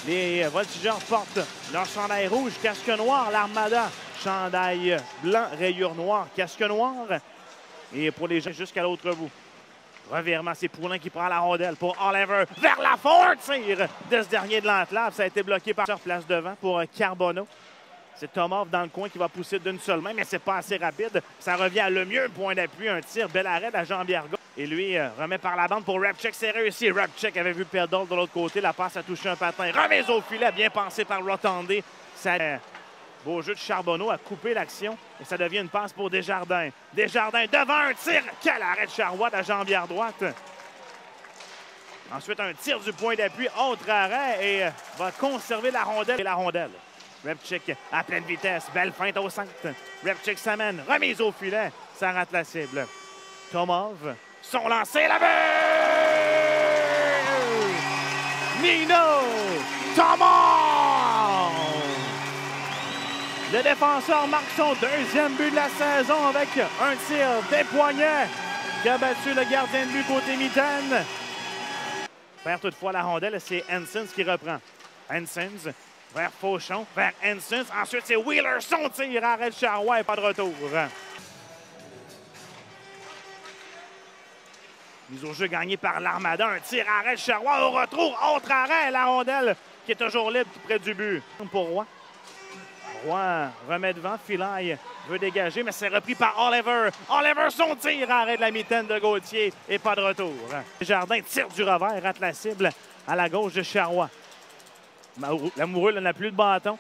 Les Voltigeurs portent leur chandail rouge, casque noir. L'Armada, chandail blanc, rayures noires, casque noir. Et pour les gens jusqu'à l'autre bout. Revirement, c'est Poulin qui prend la rondelle pour Oliver. Vers la fond, tir de ce dernier de l'entlave. Ça a été bloqué par sur place devant pour Carbonneau. C'est Tomov dans le coin qui va pousser d'une seule main, mais c'est pas assez rapide. Ça revient à Lemieux, point d'appui, un tir, bel arrêt de la jambière gauche. Et lui remet par la bande pour Repchik, c'est réussi. Repchik avait vu Pedal de l'autre côté, la passe a touché un patin. Remise au filet, bien pensé par Rotondé. Ça... Beau jeu de Charbonneau a coupé l'action et ça devient une passe pour Desjardins. Desjardins devant un tir. Quel arrêt de Charrois de la jambière droite. Ensuite, un tir du point d'appui, autre arrêt et va conserver la rondelle. Et la rondelle. Repchik à pleine vitesse. Belle feinte au centre. Repchik s'amène. Remise au filet. Ça rate la cible. Tomov. Son lancé. La but! Nino Tomov! Le défenseur marque son deuxième but de la saison avec un tir des poignets qui a battu le gardien de but côté mitaine. Perd toutefois la rondelle, c'est Hensons qui reprend. Hensons vers Fauchon, vers Hensons. Ensuite, c'est Wheeler, son tir, arrêt de Charrois et pas de retour. Mise au jeu gagnée par l'Armada. Un tir, arrêt de Charrois au retour. Autre arrêt, la rondelle qui est toujours libre près du but. Pour Roy. Roy remet devant. Filaille veut dégager, mais c'est repris par Oliver. Oliver, son tir, arrêt de la mitaine de Gauthier et pas de retour. Jardin tire du revers, rate la cible à la gauche de Charrois. Lamoureux n'a plus de bâton.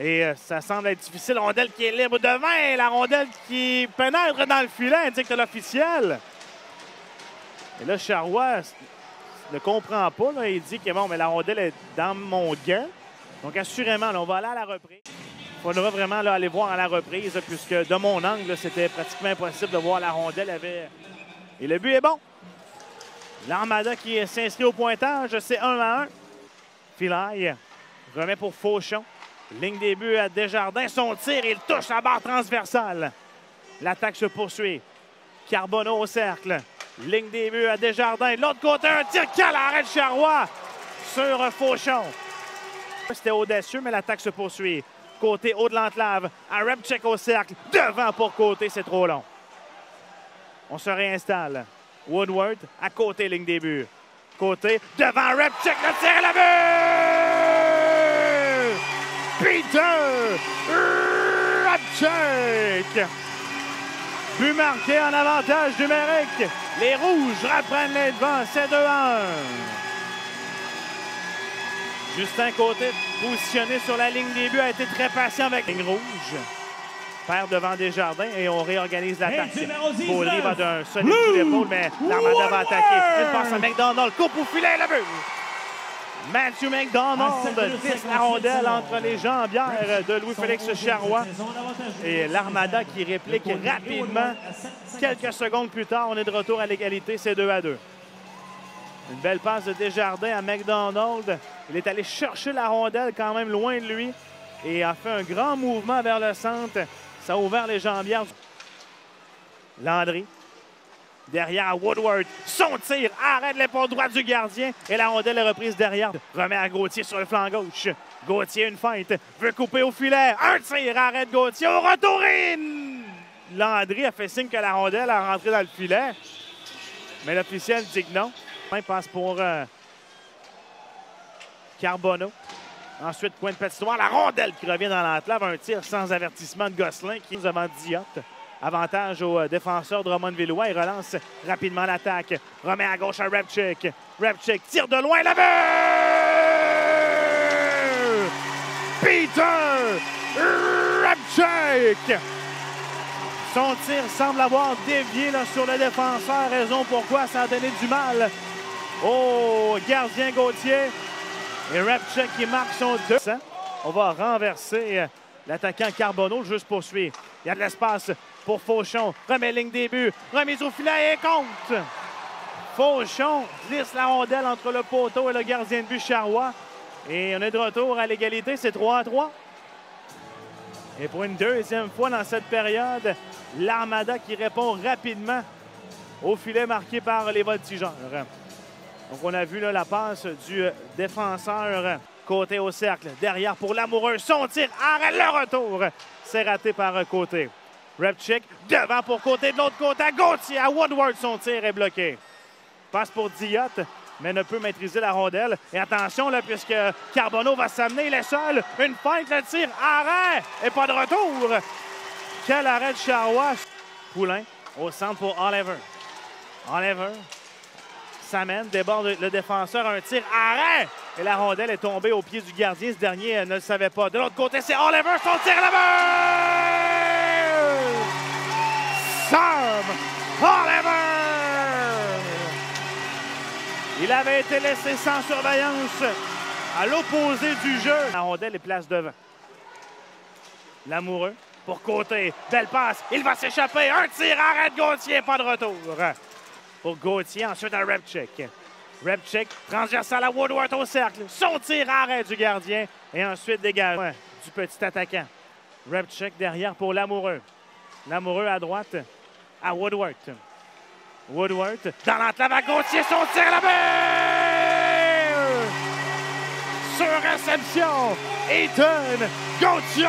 Et ça semble être difficile. Rondelle qui est libre devant et la rondelle qui pénètre dans le filet, indique l'officiel. Et là, Charrois ne comprend pas. Là. Il dit que bon, mais la rondelle est dans mon gant. Donc, assurément, là, on va aller à la reprise. Il faudra vraiment là, aller voir à la reprise, là, puisque de mon angle, c'était pratiquement impossible de voir la rondelle. Et le but est bon. L'Armada qui s'inscrit au pointage, c'est 1-1. Filaille remet pour Fauchon. Ligne des buts à Desjardins. Son tir, il touche la barre transversale. L'attaque se poursuit. Carbonneau au cercle. Ligne des buts à Desjardins. De l'autre côté, un tir. Quel arrêt de Charrois sur Fauchon. C'était audacieux, mais l'attaque se poursuit. Côté haut de l'entlave, à Repchik au cercle. Devant pour Côté, c'est trop long. On se réinstalle. Woodward à côté, ligne des buts. Côté, devant Repchik, le tir et le but! Peter Repchik! But marqué en avantage numérique. Les Rouges reprennent les devants, c'est 2-1. Justin Côté, positionné sur la ligne des buts, a été très patient avec ligne rouge. Perd devant Desjardins et on réorganise l'attaque. Baudry va d'un solide coup d'épaule, mais l'Armada va attaquer. Une passe à McDonald, coupe au filet, le but! Matthew McDonald glisse la rondelle entre les jambières de Louis-Félix Charrois. Et l'Armada qui réplique rapidement. Quelques secondes plus tard, on est de retour à l'égalité, c'est 2-2. Une belle passe de Desjardins à McDonald. Il est allé chercher la rondelle quand même loin de lui et a fait un grand mouvement vers le centre. Ça a ouvert les jambières. Landry. Derrière Woodward. Son tir. Arrête l'épaule droite du gardien. Et la rondelle est reprise derrière. Remet à Gauthier sur le flanc gauche. Gauthier, une feinte. Veut couper au filet. Un tir. Arrête Gauthier. Au retour. Landry a fait signe que la rondelle a rentré dans le filet. Mais l'officiel dit que non. Il passe pour Carbonneau. Ensuite, coin de patinoire. La rondelle qui revient dans l'entlave. Un tir sans avertissement de Gosselin qui est devant Diot. Avantage au défenseur Drummond-Villois. Il relance rapidement l'attaque. Remet à gauche à Repchik. Repchik tire de loin. Le but! Peter Repchik! Son tir semble avoir dévié là, sur le défenseur. Raison pourquoi ça a donné du mal au gardien Gauthier. Et Repchik qui marque son 2. On va renverser l'attaquant Carbonneau. Juste poursuivre. Il y a de l'espace pour Fauchon. Remet ligne des buts. Remise au filet et compte. Fauchon glisse la rondelle entre le poteau et le gardien de but Charrois. Et on est de retour à l'égalité. C'est 3-3. Et pour une deuxième fois dans cette période, l'Armada qui répond rapidement au filet marqué par les Voltigeurs. Donc on a vu là, la passe du défenseur Côté au cercle. Derrière pour l'amoureux. Son tir. Arrête le retour. C'est raté par Côté. Repchick. Devant pour Côté. De l'autre côté à Gauthier. À Woodward, son tir est bloqué. Passe pour Diot, mais ne peut maîtriser la rondelle. Et attention, là, puisque Carbonneau va s'amener. Il est seul. Une feinte, le tir. Arrêt. Et pas de retour. Quel arrêt de Charrois. Poulain au centre pour Oliver. Oliver s'amène, déborde le défenseur, un tir, arrêt! Et la rondelle est tombée au pied du gardien. Ce dernier ne le savait pas. De l'autre côté, c'est Oliver, son tir là-bas! Sam Oliver! Il avait été laissé sans surveillance à l'opposé du jeu. La rondelle est place devant. L'amoureux pour Côté. Belle passe. Il va s'échapper. Un tir, arrête Gauthier, pas de retour. Pour Gauthier, ensuite à Repchick. Repchick, transversal à Woodward au cercle. Son tir, arrêt du gardien. Et ensuite dégage du petit attaquant. Repchick derrière pour Lamoureux. Lamoureux à droite à Woodward. Woodward dans l'enclave à Gauthier, son tir à la balle! Sur réception, Ethan Gauthier!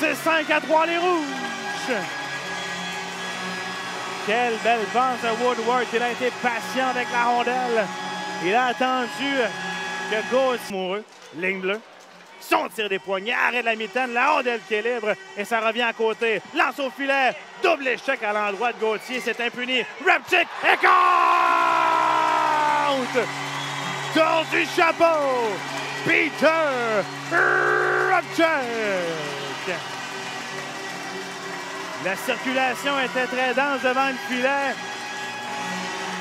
C'est 5-3 les Rouges. Quelle belle passe de Woodward. Il a été patient avec la rondelle. Il a attendu que Gauthier amoureux, ligne bleue. Son tir des poignets, arrêt de la mitaine, la rondelle qui est libre et ça revient à Côté. Lance au filet, double échec à l'endroit de Gauthier, c'est impuni. Repchick et compte! Tour du chapeau, Peter Repchick. La circulation était très dense devant le filet.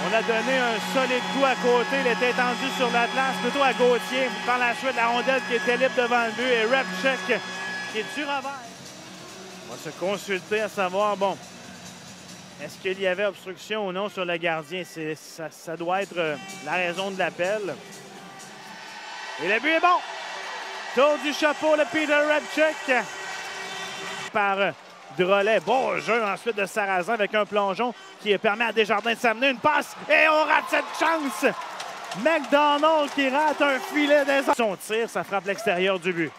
On a donné un solide coup à Côté. Il était étendu sur l'Atlas, plutôt à Gauthier. Par la suite, la rondelle qui était libre devant le but et Repchick qui est du revers. On va se consulter à savoir, bon, est-ce qu'il y avait obstruction ou non sur le gardien? Ça doit être la raison de l'appel. Et le but est bon. Tour du chapeau, le Peter Repchick. Par Drolet. Bon jeu ensuite de Sarrazin avec un plongeon qui permet à Desjardins de s'amener une passe. Et on rate cette chance. McDonald qui rate un filet des... Son tir, ça frappe l'extérieur du but.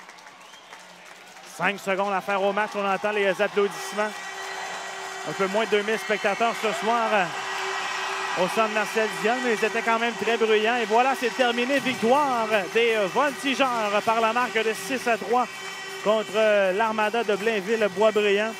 5 secondes à faire au match. On entend les applaudissements. Un peu moins de 2000 spectateurs ce soir au centre Marcel Dion, mais ils étaient quand même très bruyants. Et voilà, c'est terminé. Victoire des Voltigeurs par la marque de 6-3 contre l'Armada de Blainville-Boisbriand.